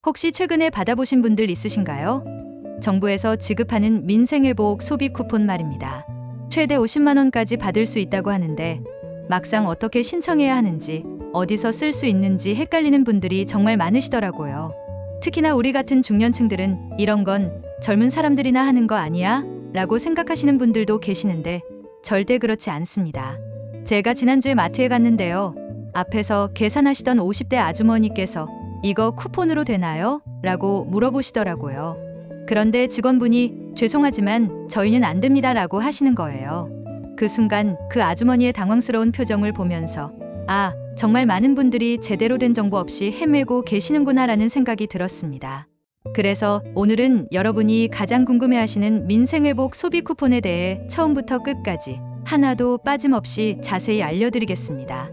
혹시 최근에 받아보신 분들 있으신가요? 정부에서 지급하는 민생회복 소비 쿠폰 말입니다. 최대 50만 원까지 받을 수 있다고 하는데 막상 어떻게 신청해야 하는지 어디서 쓸 수 있는지 헷갈리는 분들이 정말 많으시더라고요. 특히나 우리 같은 중년층들은 이런 건 젊은 사람들이나 하는 거 아니야? 라고 생각하시는 분들도 계시는데 절대 그렇지 않습니다. 제가 지난주에 마트에 갔는데요. 앞에서 계산하시던 50대 아주머니께서 이거 쿠폰으로 되나요? 라고 물어보시더라고요. 그런데 직원분이 죄송하지만 저희는 안 됩니다 라고 하시는 거예요. 그 순간 그 아주머니의 당황스러운 표정을 보면서 아, 정말 많은 분들이 제대로 된 정보 없이 헤매고 계시는구나 라는 생각이 들었습니다. 그래서 오늘은 여러분이 가장 궁금해하시는 민생회복 소비 쿠폰에 대해 처음부터 끝까지 하나도 빠짐없이 자세히 알려드리겠습니다.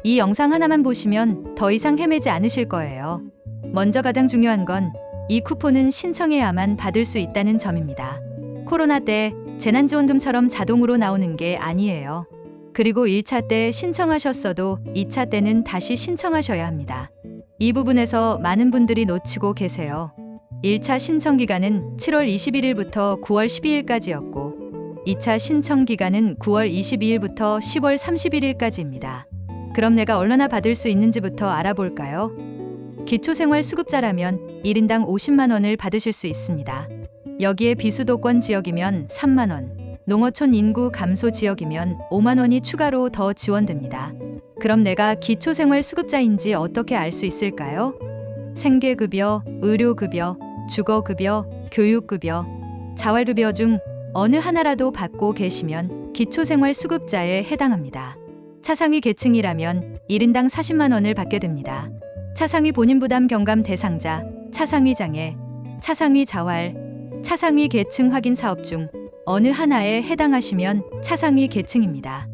이 영상 하나만 보시면 더 이상 헤매지 않으실 거예요. 먼저 가장 중요한 건 이 쿠폰은 신청해야만 받을 수 있다는 점입니다. 코로나 때 재난지원금처럼 자동으로 나오는 게 아니에요. 그리고 1차 때 신청하셨어도 2차 때는 다시 신청하셔야 합니다. 이 부분에서 많은 분들이 놓치고 계세요. 1차 신청 기간은 7월 21일부터 9월 12일까지였고 2차 신청 기간은 9월 22일부터 10월 31일까지입니다. 그럼 내가 얼마나 받을 수 있는지부터 알아볼까요? 기초생활수급자라면 1인당 50만 원을 받으실 수 있습니다. 여기에 비수도권 지역이면 3만 원, 농어촌 인구 감소 지역이면 5만 원이 추가로 더 지원됩니다. 그럼 내가 기초생활수급자인지 어떻게 알 수 있을까요? 생계급여, 의료급여, 주거급여, 교육급여, 자활급여 중 어느 하나라도 받고 계시면 기초생활수급자에 해당합니다. 차상위 계층이라면 1인당 40만 원을 받게 됩니다. 차상위 본인 부담 경감 대상자, 차상위 장애, 차상위 자활, 차상위 계층 확인 사업 중 어느 하나에 해당하시면 차상위 계층입니다.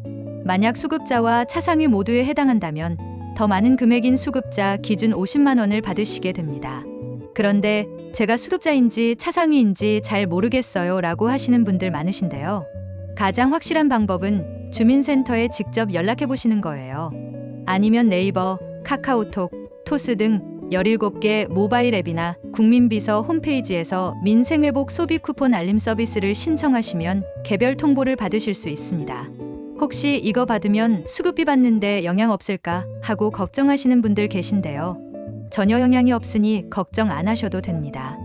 만약 수급자와 차상위 모두에 해당한다면 더 많은 금액인 수급자 기준 50만 원을 받으시게 됩니다. 그런데 제가 수급자인지 차상위인지 잘 모르겠어요 라고 하시는 분들 많으신데요. 가장 확실한 방법은 주민센터에 직접 연락해 보시는 거예요. 아니면 네이버, 카카오톡, 토스 등 17개 모바일 앱이나 국민비서 홈페이지에서 민생회복 소비 쿠폰 알림 서비스를 신청하시면 개별 통보를 받으실 수 있습니다. 혹시 이거 받으면 수급비 받는데 영향 없을까 하고 걱정하시는 분들 계신데요. 전혀 영향이 없으니 걱정 안 하셔도 됩니다.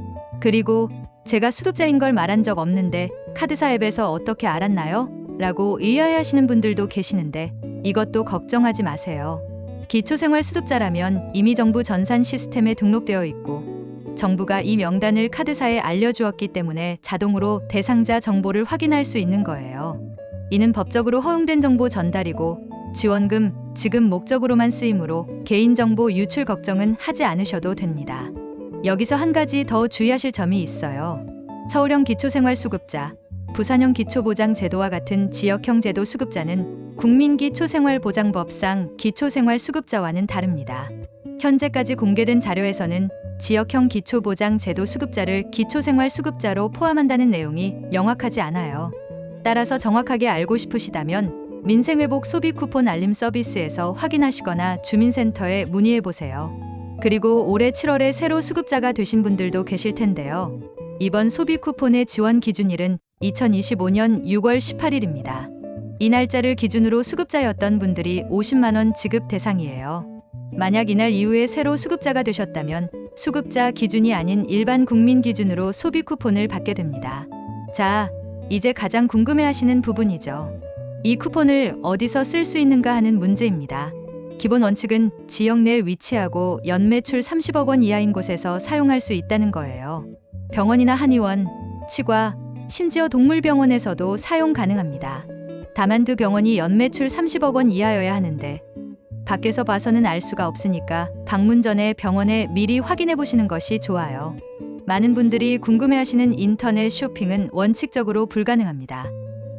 그리고 제가 수급자인 걸 말한 적 없는데 카드사 앱에서 어떻게 알았나요? 라고 의아해하시는 분들도 계시는데 이것도 걱정하지 마세요. 기초생활수급자라면 이미 정부 전산 시스템에 등록되어 있고 정부가 이 명단을 카드사에 알려주었기 때문에 자동으로 대상자 정보를 확인할 수 있는 거예요. 이는 법적으로 허용된 정보 전달이고 지원금, 지급 목적으로만 쓰이므로 개인정보 유출 걱정은 하지 않으셔도 됩니다. 여기서 한 가지 더 주의하실 점이 있어요. 서울형 기초생활수급자, 부산형 기초보장제도와 같은 지역형 제도 수급자는 국민기초생활보장법상 기초생활수급자와는 다릅니다. 현재까지 공개된 자료에서는 지역형 기초보장제도 수급자를 기초생활수급자로 포함한다는 내용이 명확하지 않아요. 따라서 정확하게 알고 싶으시다면 민생회복 소비 쿠폰 알림 서비스에서 확인하시거나 주민센터에 문의해보세요. 그리고 올해 7월에 새로 수급자가 되신 분들도 계실 텐데요. 이번 소비 쿠폰의 지원 기준일은 2025년 6월 18일입니다. 이 날짜를 기준으로 수급자였던 분들이 50만 원 지급 대상이에요. 만약 이날 이후에 새로 수급자가 되셨다면 수급자 기준이 아닌 일반 국민 기준으로 소비 쿠폰을 받게 됩니다. 자, 이제 가장 궁금해하시는 부분이죠. 이 쿠폰을 어디서 쓸 수 있는가 하는 문제입니다. 기본 원칙은 지역 내에 위치하고 연매출 30억 원 이하인 곳에서 사용할 수 있다는 거예요. 병원이나 한의원, 치과, 심지어 동물병원에서도 사용 가능합니다. 다만 그 병원이 연매출 30억 원 이하여야 하는데 밖에서 봐서는 알 수가 없으니까 방문 전에 병원에 미리 확인해 보시는 것이 좋아요. 많은 분들이 궁금해하시는 인터넷 쇼핑은 원칙적으로 불가능합니다.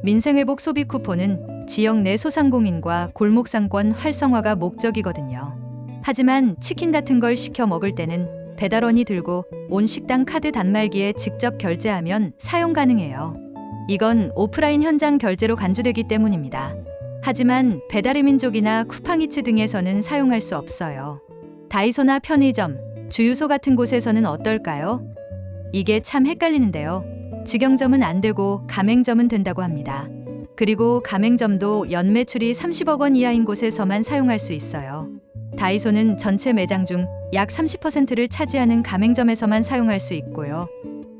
민생회복 소비 쿠폰은 지역 내 소상공인과 골목상권 활성화가 목적이거든요. 하지만 치킨 같은 걸 시켜 먹을 때는 배달원이 들고 온 식당 카드 단말기에 직접 결제하면 사용 가능해요. 이건 오프라인 현장 결제로 간주되기 때문입니다. 하지만 배달의 민족이나 쿠팡이츠 등에서는 사용할 수 없어요. 다이소나 편의점, 주유소 같은 곳에서는 어떨까요? 이게 참 헷갈리는데요. 직영점은 안 되고 가맹점은 된다고 합니다. 그리고 가맹점도 연매출이 30억 원 이하인 곳에서만 사용할 수 있어요. 다이소는 전체 매장 중 약 30%를 차지하는 가맹점에서만 사용할 수 있고요.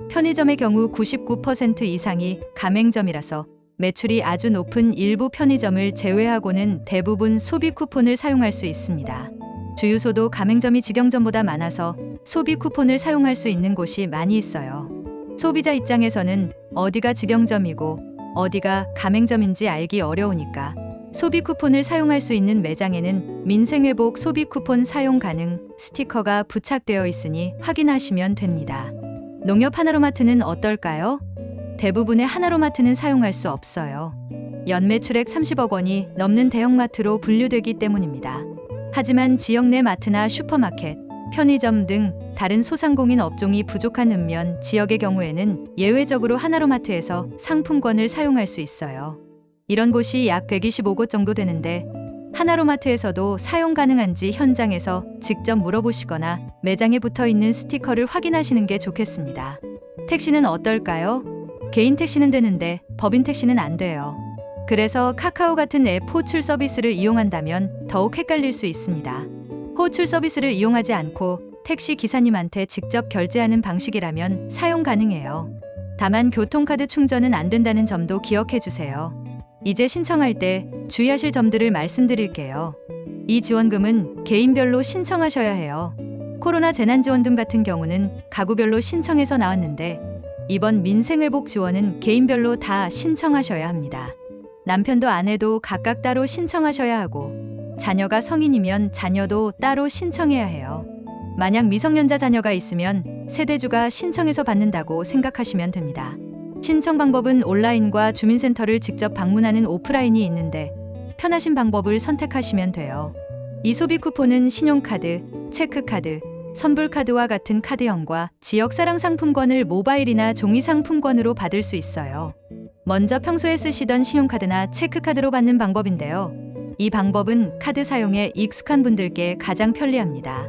편의점의 경우 99% 이상이 가맹점이라서 매출이 아주 높은 일부 편의점을 제외하고는 대부분 소비 쿠폰을 사용할 수 있습니다. 주유소도 가맹점이 직영점보다 많아서 소비 쿠폰을 사용할 수 있는 곳이 많이 있어요. 소비자 입장에서는 어디가 직영점이고 어디가 가맹점인지 알기 어려우니까 소비 쿠폰을 사용할 수 있는 매장에는 민생회복 소비 쿠폰 사용 가능 스티커가 부착되어 있으니 확인하시면 됩니다. 농협 하나로마트는 어떨까요? 대부분의 하나로마트는 사용할 수 없어요. 연매출액 30억 원이 넘는 대형마트로 분류되기 때문입니다. 하지만 지역 내 마트나 슈퍼마켓, 편의점 등 다른 소상공인 업종이 부족한 읍면 지역의 경우에는 예외적으로 하나로마트에서 상품권을 사용할 수 있어요. 이런 곳이 약 125곳 정도 되는데 하나로마트에서도 사용 가능한지 현장에서 직접 물어보시거나 매장에 붙어 있는 스티커를 확인하시는 게 좋겠습니다. 택시는 어떨까요? 개인 택시는 되는데 법인 택시는 안 돼요. 그래서 카카오 같은 앱 호출 서비스를 이용한다면 더욱 헷갈릴 수 있습니다. 호출 서비스를 이용하지 않고 택시 기사님한테 직접 결제하는 방식이라면 사용 가능해요. 다만 교통카드 충전은 안 된다는 점도 기억해 주세요. 이제 신청할 때 주의하실 점들을 말씀드릴게요. 이 지원금은 개인별로 신청하셔야 해요. 코로나 재난지원금 같은 경우는 가구별로 신청해서 나왔는데 이번 민생회복 지원은 개인별로 다 신청하셔야 합니다. 남편도 아내도 각각 따로 신청하셔야 하고 자녀가 성인이면 자녀도 따로 신청해야 해요. 만약 미성년자 자녀가 있으면 세대주가 신청해서 받는다고 생각하시면 됩니다. 신청 방법은 온라인과 주민센터를 직접 방문하는 오프라인이 있는데 편하신 방법을 선택하시면 돼요. 이 소비 쿠폰은 신용카드, 체크카드, 선불카드와 같은 카드형과 지역사랑 상품권을 모바일이나 종이 상품권으로 받을 수 있어요. 먼저 평소에 쓰시던 신용카드나 체크카드로 받는 방법인데요. 이 방법은 카드 사용에 익숙한 분들께 가장 편리합니다.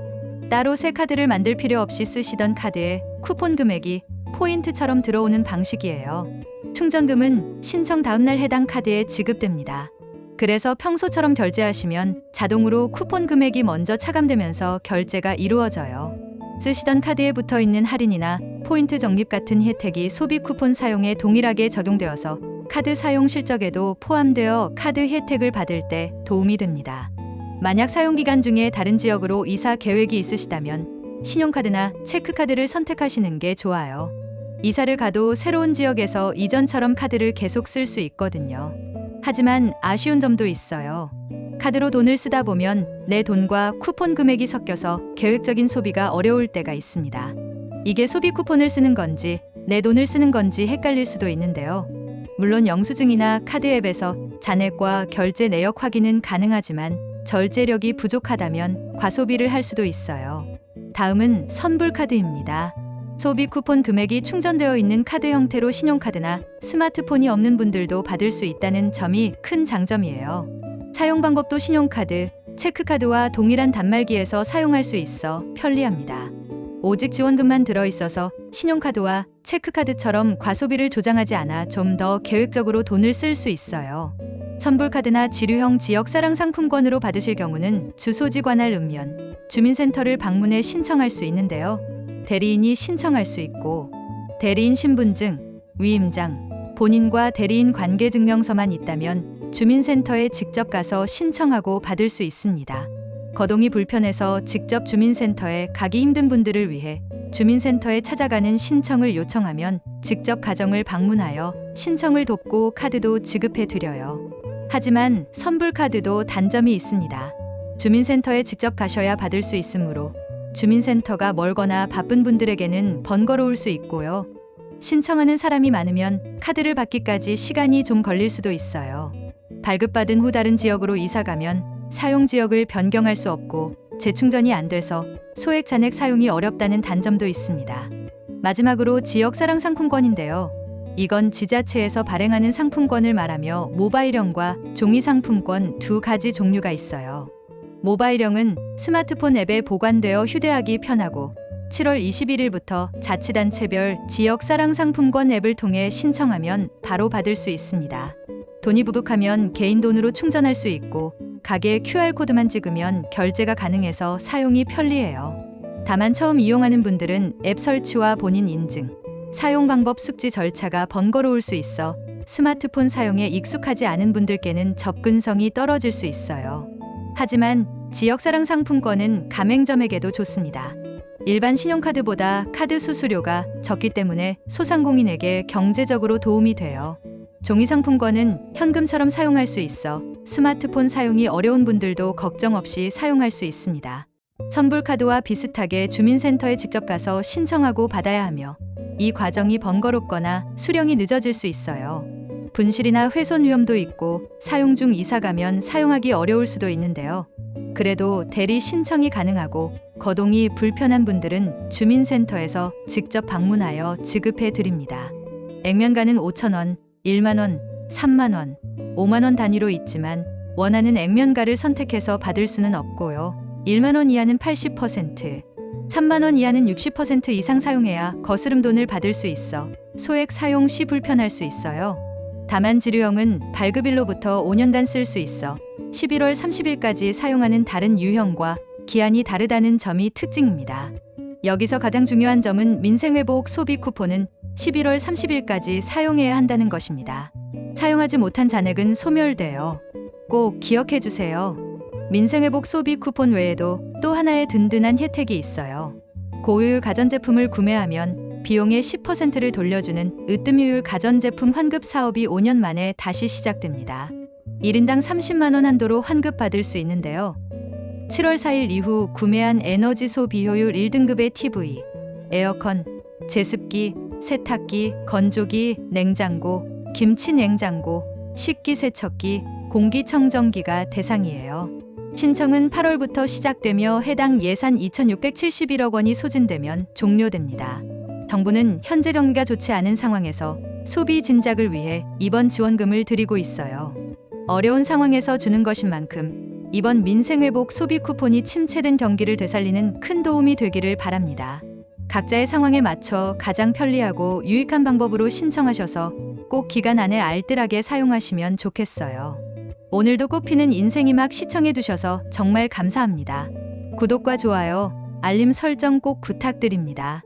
따로 새 카드를 만들 필요 없이 쓰시던 카드에 쿠폰 금액이 포인트처럼 들어오는 방식이에요. 충전금은 신청 다음날 해당 카드에 지급됩니다. 그래서 평소처럼 결제하시면 자동으로 쿠폰 금액이 먼저 차감되면서 결제가 이루어져요. 쓰시던 카드에 붙어 있는 할인이나 포인트 적립 같은 혜택이 소비 쿠폰 사용에 동일하게 적용되어서 카드 사용 실적에도 포함되어 카드 혜택을 받을 때 도움이 됩니다. 만약 사용 기간 중에 다른 지역으로 이사 계획이 있으시다면 신용카드나 체크카드를 선택하시는 게 좋아요. 이사를 가도 새로운 지역에서 이전처럼 카드를 계속 쓸 수 있거든요. 하지만 아쉬운 점도 있어요. 카드로 돈을 쓰다 보면 내 돈과 쿠폰 금액이 섞여서 계획적인 소비가 어려울 때가 있습니다. 이게 소비 쿠폰을 쓰는 건지 내 돈을 쓰는 건지 헷갈릴 수도 있는데요. 물론 영수증이나 카드 앱에서 잔액과 결제 내역 확인은 가능하지만 절제력이 부족하다면 과소비를 할 수도 있어요. 다음은 선불카드입니다. 소비 쿠폰 금액이 충전되어 있는 카드 형태로 신용카드나 스마트폰이 없는 분들도 받을 수 있다는 점이 큰 장점이에요. 사용 방법도 신용카드, 체크카드와 동일한 단말기에서 사용할 수 있어 편리합니다. 오직 지원금만 들어있어서 신용카드와 체크카드처럼 과소비를 조장하지 않아 좀 더 계획적으로 돈을 쓸 수 있어요. 선불카드나 지류형 지역사랑 상품권으로 받으실 경우는 주소지 관할 읍면, 주민센터를 방문해 신청할 수 있는데요. 대리인이 신청할 수 있고 대리인 신분증, 위임장, 본인과 대리인 관계증명서만 있다면 주민센터에 직접 가서 신청하고 받을 수 있습니다. 거동이 불편해서 직접 주민센터에 가기 힘든 분들을 위해 주민센터에 찾아가는 신청을 요청하면 직접 가정을 방문하여 신청을 돕고 카드도 지급해 드려요. 하지만 선불카드도 단점이 있습니다. 주민센터에 직접 가셔야 받을 수 있으므로 주민센터가 멀거나 바쁜 분들에게는 번거로울 수 있고요. 신청하는 사람이 많으면 카드를 받기까지 시간이 좀 걸릴 수도 있어요. 발급받은 후 다른 지역으로 이사가면 사용 지역을 변경할 수 없고 재충전이 안 돼서 소액 잔액 사용이 어렵다는 단점도 있습니다. 마지막으로 지역사랑 상품권인데요. 이건 지자체에서 발행하는 상품권을 말하며 모바일형과 종이 상품권 두 가지 종류가 있어요. 모바일형은 스마트폰 앱에 보관되어 휴대하기 편하고 7월 21일부터 자치단체별 지역 사랑 상품권 앱을 통해 신청하면 바로 받을 수 있습니다. 돈이 부족하면 개인 돈으로 충전할 수 있고 가게 QR코드만 찍으면 결제가 가능해서 사용이 편리해요. 다만 처음 이용하는 분들은 앱 설치와 본인 인증, 사용 방법 숙지 절차가 번거로울 수 있어 스마트폰 사용에 익숙하지 않은 분들께는 접근성이 떨어질 수 있어요. 하지만 지역사랑 상품권은 가맹점에게도 좋습니다. 일반 신용카드보다 카드 수수료가 적기 때문에 소상공인에게 경제적으로 도움이 돼요. 종이 상품권은 현금처럼 사용할 수 있어 스마트폰 사용이 어려운 분들도 걱정 없이 사용할 수 있습니다. 선불카드와 비슷하게 주민센터에 직접 가서 신청하고 받아야 하며 이 과정이 번거롭거나 수령이 늦어질 수 있어요. 분실이나 훼손 위험도 있고 사용 중 이사 가면 사용하기 어려울 수도 있는데요. 그래도 대리 신청이 가능하고 거동이 불편한 분들은 주민센터에서 직접 방문하여 지급해 드립니다. 액면가는 5,000원, 1만원, 3만원, 5만원 단위로 있지만 원하는 액면가를 선택해서 받을 수는 없고요. 1만원 이하는 80%, 3만원 이하는 60% 이상 사용해야 거스름 돈을 받을 수 있어 소액 사용 시 불편할 수 있어요. 다만 지류형은 발급일로부터 5년간 쓸 수 있어 11월 30일까지 사용하는 다른 유형과 기한이 다르다는 점이 특징입니다. 여기서 가장 중요한 점은 민생회복 소비 쿠폰은 11월 30일까지 사용해야 한다는 것입니다. 사용하지 못한 잔액은 소멸돼요. 꼭 기억해 주세요. 민생회복 소비 쿠폰 외에도 또 하나의 든든한 혜택이 있어요. 고효율 가전제품을 구매하면 비용의 10%를 돌려주는 으뜸효율 가전제품 환급 사업이 5년 만에 다시 시작됩니다. 1인당 30만원 한도로 환급받을 수 있는데요. 7월 4일 이후 구매한 에너지 소비 효율 1등급의 TV, 에어컨, 제습기, 세탁기, 건조기, 냉장고, 김치 냉장고, 식기세척기, 공기청정기가 대상이에요. 신청은 8월부터 시작되며 해당 예산 2,671억 원이 소진되면 종료됩니다. 정부는 현재 경기가 좋지 않은 상황에서 소비 진작을 위해 이번 지원금을 드리고 있어요. 어려운 상황에서 주는 것인 만큼 이번 민생회복 소비 쿠폰이 침체된 경기를 되살리는 큰 도움이 되기를 바랍니다. 각자의 상황에 맞춰 가장 편리하고 유익한 방법으로 신청하셔서 꼭 기간 안에 알뜰하게 사용하시면 좋겠어요. 오늘도 꽃피는 인생이막 시청해주셔서 정말 감사합니다. 구독과 좋아요, 알림 설정 꼭 부탁드립니다.